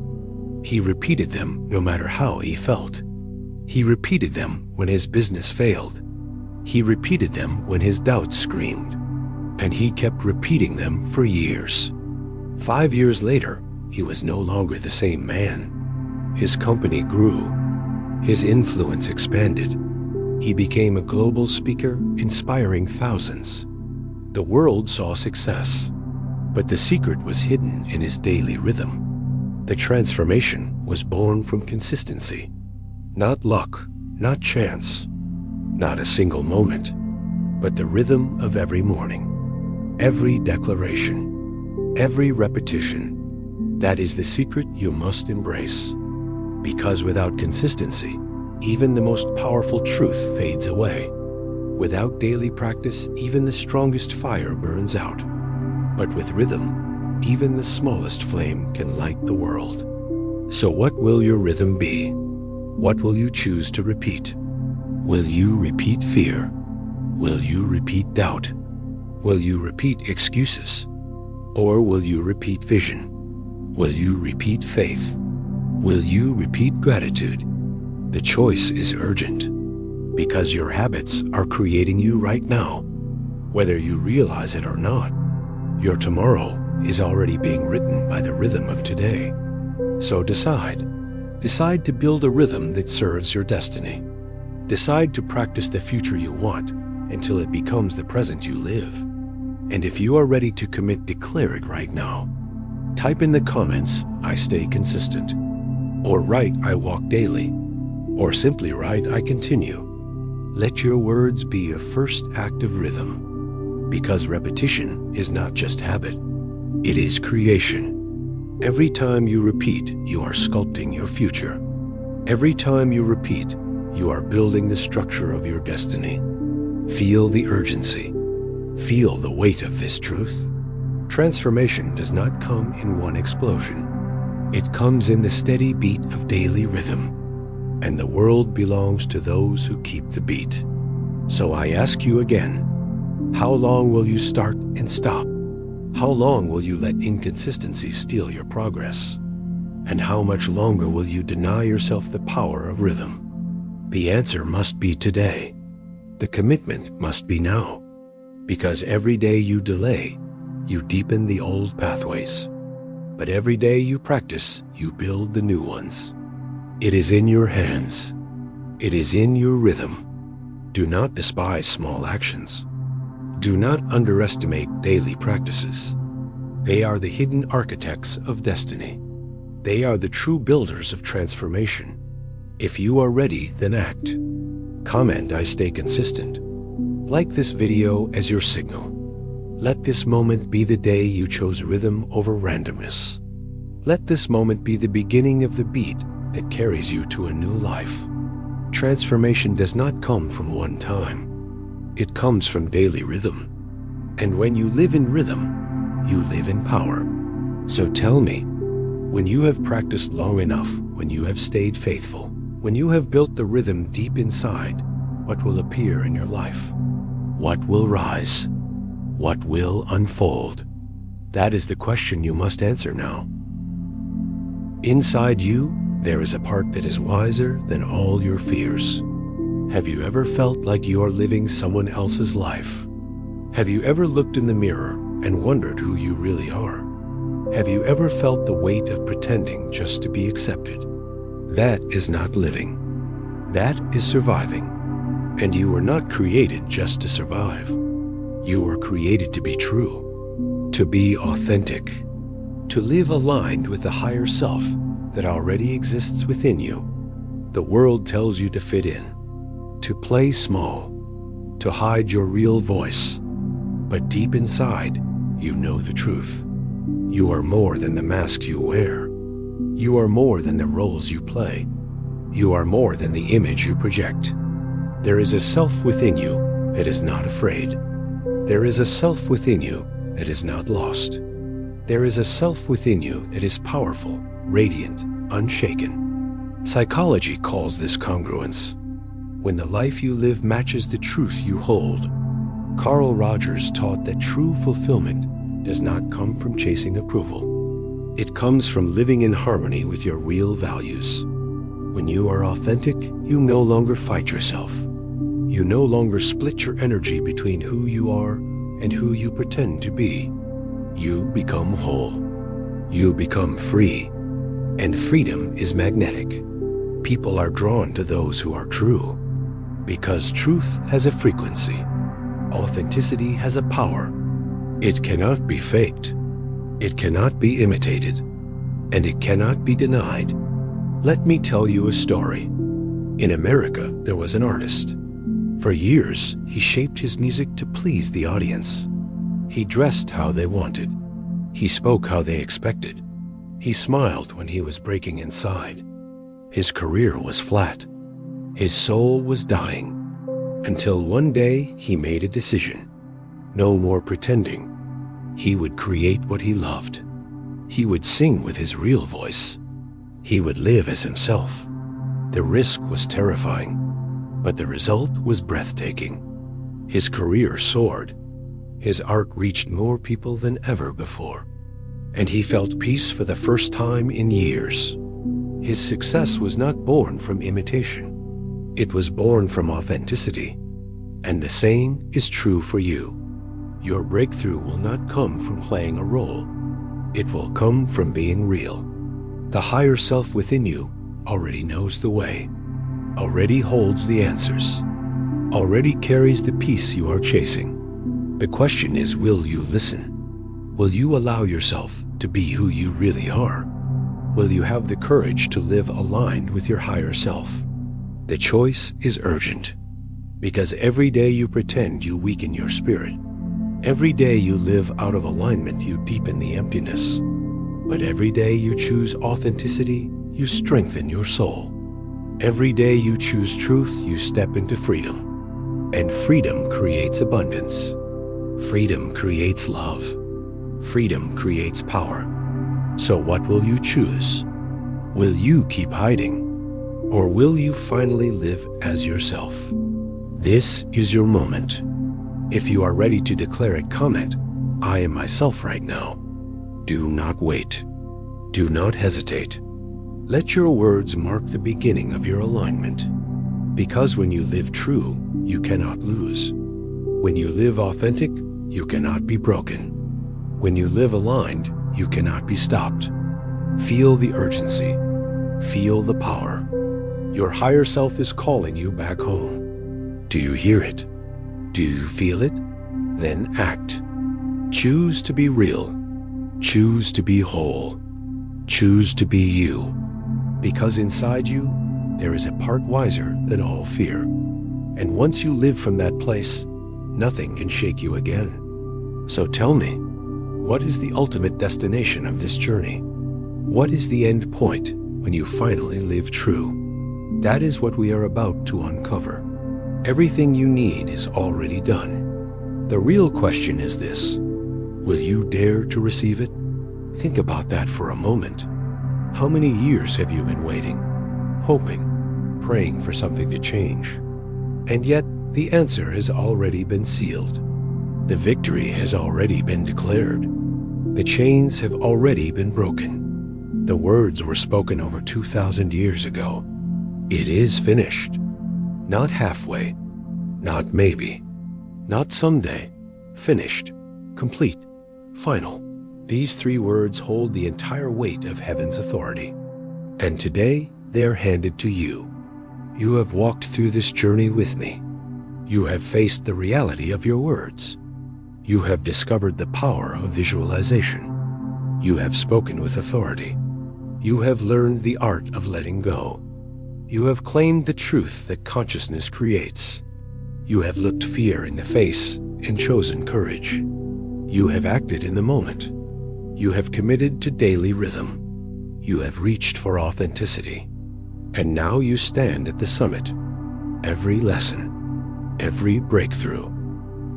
He repeated them no matter how he felt. He repeated them when his business failed. He repeated them when his doubts screamed. And he kept repeating them for years. 5 years later, he was no longer the same man. His company grew. His influence expanded. He became a global speaker, inspiring thousands. The world saw success, but the secret was hidden in his daily rhythm. The transformation was born from consistency. Not luck, not chance, not a single moment, but the rhythm of every morning, every declaration, every repetition. That is the secret you must embrace. Because without consistency, even the most powerful truth fades away. Without daily practice, even the strongest fire burns out. But with rhythm, even the smallest flame can light the world. So what will your rhythm be? What will you choose to repeat? Will you repeat fear? Will you repeat doubt? Will you repeat excuses? Or will you repeat vision? Will you repeat faith? Will you repeat gratitude? The choice is urgent, because your habits are creating you right now. Whether you realize it or not, your tomorrow is already being written by the rhythm of today. So decide. Decide to build a rhythm that serves your destiny. Decide to practice the future you want until it becomes the present you live. And if you are ready to commit, declare it right now. Type in the comments, "I stay consistent," or write, "I walk daily," or simply write, "I continue." Let your words be a first act of rhythm, because repetition is not just habit, it is creation. Every time you repeat, you are sculpting your future. Every time you repeat, you are building the structure of your destiny. Feel the urgency. Feel the weight of this truth. Transformation does not come in one explosion. It comes in the steady beat of daily rhythm. And the world belongs to those who keep the beat. So I ask you again, How long will you start and stop? How long will you let inconsistency steal your progress? And how much longer will you deny yourself the power of rhythm? The answer must be today. The commitment must be now. Because every day you delay, you deepen the old pathways. But every day you practice, you build the new ones. It is in your hands. It is in your rhythm. Do not despise small actions. Do not underestimate daily practices. They are the hidden architects of destiny. They are the true builders of transformation. If you are ready, then act. Comment, I stay consistent. Like this video as your signal. Let this moment be the day you chose rhythm over randomness. Let this moment be the beginning of the beat that carries you to a new life. Transformation does not come from one time. It comes from daily rhythm. And when you live in rhythm, you live in power. So tell me, when you have practiced long enough, when you have stayed faithful, when you have built the rhythm deep inside, what will appear in your life? What will rise? What will unfold? That is the question you must answer now. Inside you, there is a part that is wiser than all your fears. Have you ever felt like you are living someone else's life? Have you ever looked in the mirror and wondered who you really are? Have you ever felt the weight of pretending just to be accepted? That is not living. That is surviving. And you were not created just to survive. You were created to be true, to be authentic, to live aligned with the higher self that already exists within you. The world tells you to fit in, to play small, to hide your real voice. But deep inside, you know the truth. You are more than the mask you wear. You are more than the roles you play. You are more than the image you project. There is a self within you that is not afraid. There is a self within you that is not lost. There is a self within you that is powerful, radiant, unshaken. Psychology calls this congruence. When the life you live matches the truth you hold. Carl Rogers taught that true fulfillment does not come from chasing approval. It comes from living in harmony with your real values. When you are authentic, you no longer fight yourself. You no longer split your energy between who you are and who you pretend to be. You become whole. You become free. And freedom is magnetic. People are drawn to those who are true. Because truth has a frequency. Authenticity has a power. It cannot be faked. It cannot be imitated. And it cannot be denied. Let me tell you a story. In America, there was an artist. For years, he shaped his music to please the audience. He dressed how they wanted. He spoke how they expected. He smiled when he was breaking inside. His career was flat. His soul was dying. Until one day, he made a decision. No more pretending. He would create what he loved. He would sing with his real voice. He would live as himself. The risk was terrifying. But the result was breathtaking. His career soared. His art reached more people than ever before. And he felt peace for the first time in years. His success was not born from imitation. It was born from authenticity. And the same is true for you. Your breakthrough will not come from playing a role. It will come from being real. The higher self within you already knows the way. Already holds the answers, already carries the peace you are chasing. The question is, will you listen? Will you allow yourself to be who you really are? Will you have the courage to live aligned with your higher self? The choice is urgent, because every day you pretend, you weaken your spirit. Every day you live out of alignment, you deepen the emptiness. But every day you choose authenticity, you strengthen your soul. Every day you choose truth, you step into freedom. And freedom creates abundance. Freedom creates love. Freedom creates power. So what will you choose? Will you keep hiding? Or will you finally live as yourself? This is your moment. If you are ready to declare it, comment, "I am myself right now." Do not wait. Do not hesitate. Let your words mark the beginning of your alignment. Because when you live true, you cannot lose. When you live authentic, you cannot be broken. When you live aligned, you cannot be stopped. Feel the urgency. Feel the power. Your higher self is calling you back home. Do you hear it? Do you feel it? Then act. Choose to be real. Choose to be whole. Choose to be you. Because inside you, there is a part wiser than all fear. And once you live from that place, nothing can shake you again. So tell me, what is the ultimate destination of this journey? What is the end point when you finally live true? That is what we are about to uncover. Everything you need is already done. The real question is this: will you dare to receive it? Think about that for a moment. How many years have you been waiting, hoping, praying for something to change? And yet, the answer has already been sealed. The victory has already been declared. The chains have already been broken. The words were spoken over 2,000 years ago. It is finished. Not halfway, not maybe, not someday. Finished, complete, final. These three words hold the entire weight of heaven's authority. And today, they are handed to you. You have walked through this journey with me. You have faced the reality of your words. You have discovered the power of visualization. You have spoken with authority. You have learned the art of letting go. You have claimed the truth that consciousness creates. You have looked fear in the face and chosen courage. You have acted in the moment. You have committed to daily rhythm. You have reached for authenticity. And now you stand at the summit. Every lesson, every breakthrough,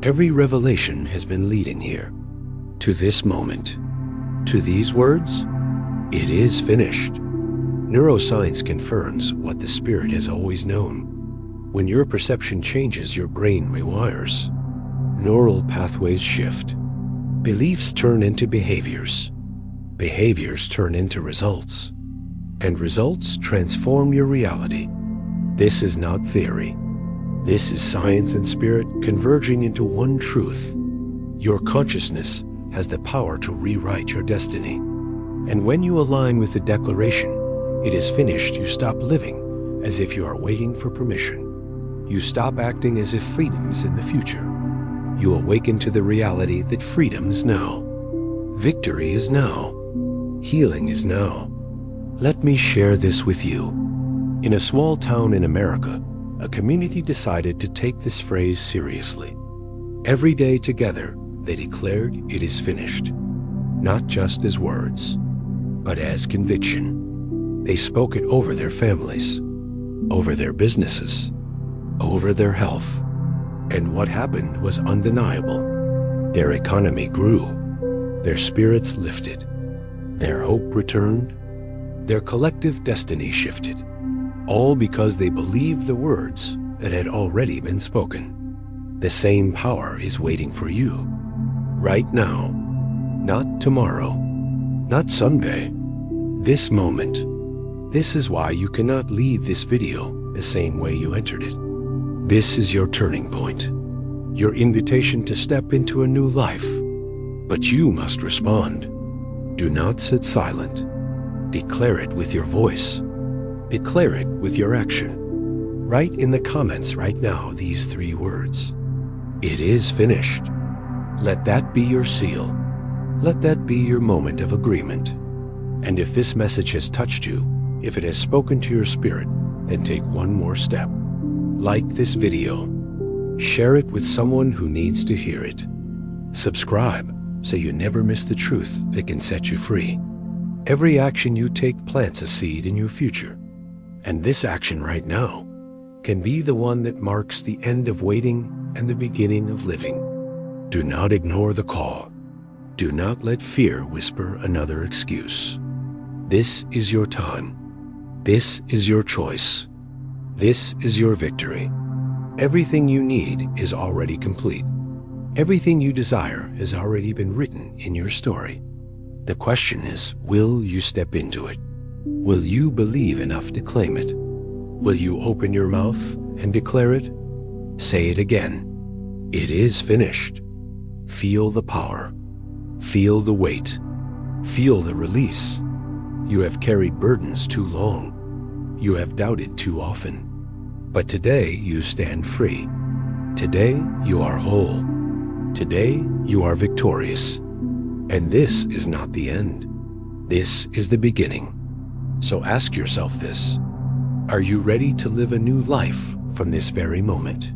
every revelation has been leading here. To this moment, to these words, it is finished. Neuroscience confirms what the spirit has always known. When your perception changes, your brain rewires. Neural pathways shift. Beliefs turn into behaviors. Behaviors turn into results. And results transform your reality. This is not theory. This is science and spirit converging into one truth. Your consciousness has the power to rewrite your destiny. And when you align with the declaration, "It is finished," you stop living as if you are waiting for permission. You stop acting as if freedom is in the future. You awaken to the reality that freedom is now. Victory is now. Healing is now. Let me share this with you. In a small town in America, a community decided to take this phrase seriously. Every day together, they declared it is finished. Not just as words, but as conviction. They spoke it over their families, over their businesses, over their health. And what happened was undeniable. Their economy grew. Their spirits lifted. Their hope returned. Their collective destiny shifted. All because they believed the words that had already been spoken. The same power is waiting for you. Right now. Not tomorrow. Not someday. This moment. This is why you cannot leave this video the same way you entered it. This is your turning point. Your invitation to step into a new life. But you must respond. Do not sit silent. Declare it with your voice. Declare it with your action. Write in the comments right now these three words. It is finished. Let that be your seal. Let that be your moment of agreement. And if this message has touched you, if it has spoken to your spirit, then take one more step. Like this video. Share it with someone who needs to hear it. Subscribe so you never miss the truth that can set you free. Every action you take plants a seed in your future. And this action right now can be the one that marks the end of waiting and the beginning of living. Do not ignore the call. Do not let fear whisper another excuse. This is your time. This is your choice. This is your victory. Everything you need is already complete. Everything you desire has already been written in your story. The question is, will you step into it? Will you believe enough to claim it? Will you open your mouth and declare it? Say it again. It is finished. Feel the power. Feel the weight. Feel the release. You have carried burdens too long. You have doubted too often. But today you stand free. Today you are whole. Today you are victorious. And this is not the end. This is the beginning. So ask yourself this. Are you ready to live a new life from this very moment?